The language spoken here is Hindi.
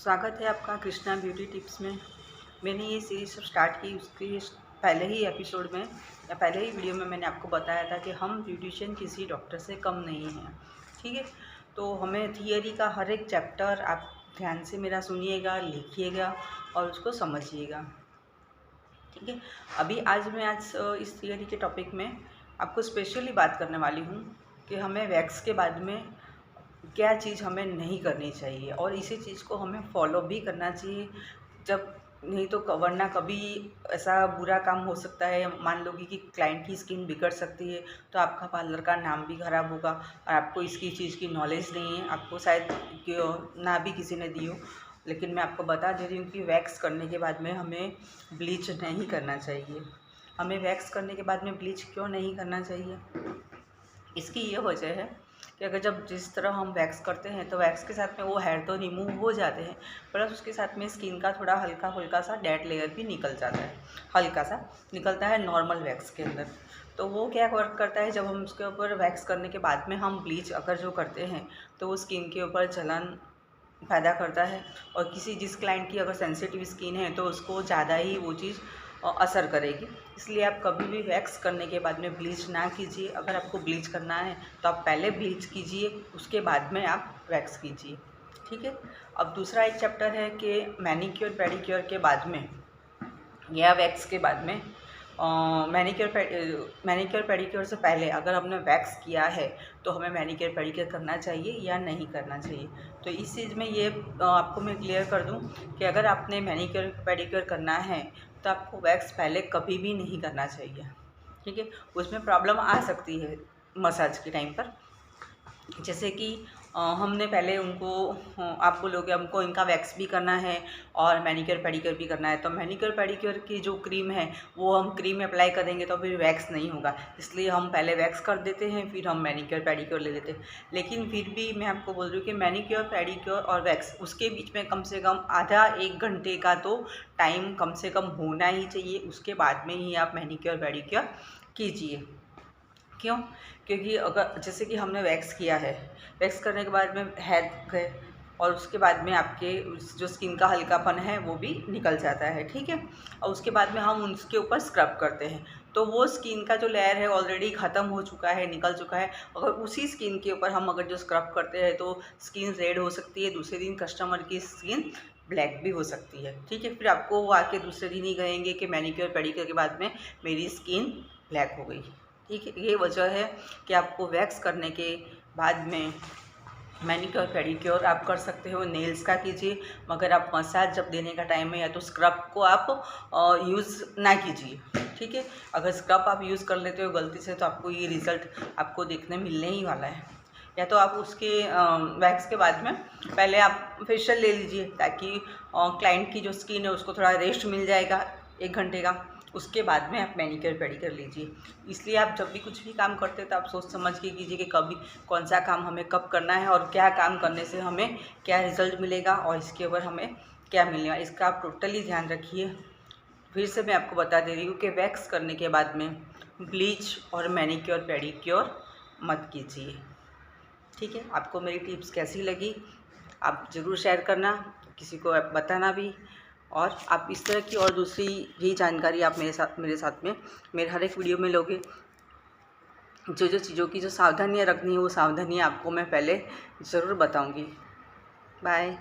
स्वागत है आपका कृष्णा ब्यूटी टिप्स में। मैंने ये सीरीज स्टार्ट की, उसके पहले ही एपिसोड में या पहले ही वीडियो में मैंने आपको बताया था कि हम ब्यूटिशियन किसी डॉक्टर से कम नहीं हैं। ठीक है, तो हमें थियरी का हर एक चैप्टर आप ध्यान से मेरा सुनिएगा, लिखिएगा और उसको समझिएगा। ठीक है, अभी आज इस थियरी के टॉपिक में आपको स्पेशली बात करने वाली हूँ कि हमें वैक्स के बाद में क्या चीज़ हमें नहीं करनी चाहिए और इसी चीज़ को हमें फॉलो भी करना चाहिए। जब नहीं तो वरना कभी ऐसा बुरा काम हो सकता है, मान लो कि क्लाइंट की स्किन बिगड़ सकती है, तो आपका पार्लर का नाम भी ख़राब होगा और आपको इसकी चीज़ की नॉलेज नहीं है, आपको शायद ना भी किसी ने दी हो। लेकिन मैं आपको बता दे रही हूँ कि वैक्स करने के बाद में हमें ब्लीच नहीं करना चाहिए। हमें वैक्स करने के बाद में ब्लीच क्यों नहीं करना चाहिए? इसकी ये वजह है कि अगर जब जिस तरह हम वैक्स करते हैं तो वैक्स के साथ में वो हेयर तो रिमूव हो जाते हैं, प्लस उसके साथ में स्किन का थोड़ा हल्का फुल्का सा डेड लेयर भी निकल जाता है, हल्का सा निकलता है नॉर्मल वैक्स के अंदर। तो वो क्या वर्क करता है, जब हम उसके ऊपर वैक्स करने के बाद में हम ब्लीच अगर जो करते हैं तो वो स्किन के ऊपर जलन पैदा करता है और जिस क्लाइंट की अगर सेंसिटिव स्किन है तो उसको ज़्यादा ही वो चीज़ असर करेगी। इसलिए आप कभी भी वैक्स करने के बाद में ब्लीच ना कीजिए। अगर आपको ब्लीच करना है तो आप पहले ब्लीच कीजिए, उसके बाद में आप वैक्स कीजिए। ठीक है, अब दूसरा एक चैप्टर है कि मैनीक्योर पेडिक्योर के बाद में या वैक्स के बाद में मैनीक्योर पेडिक्योर से पहले अगर हमने वैक्स किया है तो हमें मैनीक्योर पेडिक्योर करना चाहिए या नहीं करना चाहिए। तो इस चीज़ में ये आपको मैं क्लियर कर दूं कि अगर आपने मैनीक्योर पेडिक्योर करना है तो आपको वैक्स पहले कभी भी नहीं करना चाहिए। ठीक है, उसमें प्रॉब्लम आ सकती है मसाज के टाइम पर। जैसे कि हमने पहले उनको आप बोलोगे हमको इनका वैक्स भी करना है और मैनीक्योर पेडिक्योर भी करना है, तो मैनीक्योर पेडिक्योर की जो क्रीम है वो हम क्रीम अप्लाई करेंगे तो फिर वैक्स नहीं होगा, इसलिए हम पहले वैक्स कर देते हैं फिर हम मैनीक्योर पेडिक्योर ले लेते हैं। लेकिन फिर भी मैं आपको बोल रही हूँ कि मैनीक्योर पेडिक्योर और वैक्स उसके बीच में कम से कम आधा एक घंटे का तो टाइम कम से कम होना ही चाहिए। उसके बाद में ही आप मैनीक्योर पेडिक्योर कीजिए। क्यों? क्योंकि अगर जैसे कि हमने वैक्स किया है, वैक्स करने के बाद में हेयर गए और उसके बाद में आपके जो स्किन का हल्कापन है वो भी निकल जाता है। ठीक है, और उसके बाद में हम उसके ऊपर स्क्रब करते हैं तो वो स्किन का जो लेयर है ऑलरेडी ख़त्म हो चुका है, निकल चुका है। अगर उसी स्किन के ऊपर हम अगर जो स्क्रब करते हैं तो स्किन रेड हो सकती है, दूसरे दिन कस्टमर की स्किन ब्लैक भी हो सकती है। ठीक है, फिर आपको वो आके दूसरे दिन ही कहेंगे कि मैनीक्योर पेडिक्योर के बाद में मेरी स्किन ब्लैक हो गई। ठीक है, ये वजह है कि आपको वैक्स करने के बाद में मैनीक्योर पेडिक्योर आप कर सकते हो, नेल्स का कीजिए, मगर आप मसाज जब देने का टाइम है या तो स्क्रब को आप यूज़ ना कीजिए। ठीक है, अगर स्क्रब आप यूज़ कर लेते हो गलती से तो आपको ये रिज़ल्ट आपको देखने मिलने ही वाला है। या तो आप उसके वैक्स के बाद में पहले आप फेशियल ले लीजिए ताकि क्लाइंट की जो स्किन है उसको थोड़ा रेस्ट मिल जाएगा 1 घंटे का। उसके बाद में आप मैनीक्योर पेडिक्योर लीजिए। इसलिए आप जब भी कुछ भी काम करते हो तो आप सोच समझ के कीजिए कि कभी कौन सा काम हमें कब करना है और क्या काम करने से हमें क्या रिज़ल्ट मिलेगा और इसके ऊपर हमें क्या मिलेगा, इसका आप टोटली ध्यान रखिए। फिर से मैं आपको बता दे रही हूँ कि वैक्स करने के बाद में ब्लीच और मैनीक्योर पेडिक्योर मत कीजिए। ठीक है, आपको मेरी टिप्स कैसी लगी आप ज़रूर शेयर करना, किसी को आप बताना भी। और आप इस तरह की और दूसरी यही जानकारी आप मेरे साथ में मेरे हर एक वीडियो में लोगे। जो चीज़ों की जो सावधानियाँ रखनी है वो सावधानियाँ आपको मैं पहले ज़रूर बताऊंगी। बाय।